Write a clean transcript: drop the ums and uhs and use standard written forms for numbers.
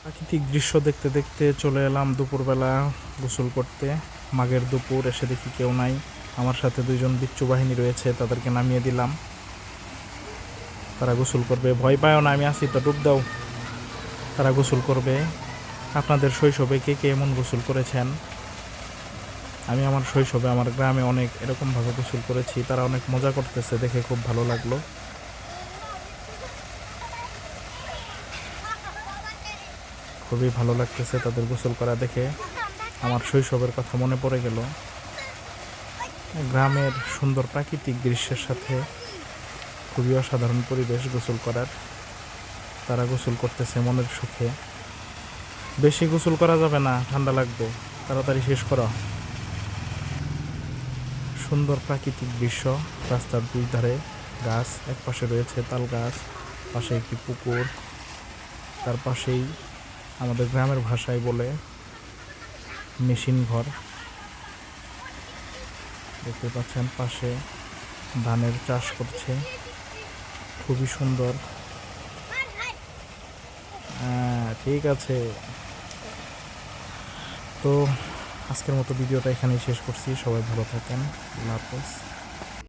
প্রাকৃতিক দৃশ্য দেখতে দেখতে চলে এলাম দুপুরবেলা গোসল করতে। মাঘের দুপুর, এসে দেখি কেউ নাই। আমার সাথে দুইজন বিচ্ছু বাহিনী রয়েছে, তাদেরকে নামিয়ে দিলাম। তারা গোসল করবে, ভয় পায়ও না, আমি আছি তো, ডুব দাও। তারা গোসল করবে। আপনাদের শৈশবে কে কে এমন গোসল করেছেন? আমি আমার শৈশবে আমার গ্রামে অনেক এরকমভাবে গোসল করেছি। তারা অনেক মজা করতেছে, দেখে খুব ভালো লাগলো। খুবই ভালো লাগতেছে তাদের গোসল করা দেখে। আমার শৈশবের কথা মনে পড়ে গেল। গ্রামের সুন্দর প্রাকৃতিক দৃশ্যের সাথে খুবই অসাধারণ পরিবেশ গোসল করার। তারা গোসল করতেছে মনের সুখে। বেশি গোসল করা যাবে না, ঠান্ডা লাগবে, তাড়াতাড়ি শেষ করা। সুন্দর প্রাকৃতিক দৃশ্য, রাস্তার দুই ধারে গাছ, এক পাশে রয়েছে তাল গাছ, পাশে একটি পুকুর, তার পাশেই আমাদের গ্রামের ভাষায় বলে মেশিন ঘর। দেখতে পাচ্ছেন পাশে ধানের চাষ করছে, খুবই সুন্দর। ঠিক আছে, তো আজকের মতো ভিডিওটা এখানেই শেষ করছি। সবাই ভালো থাকেন, আল্লাহ হাফেজ।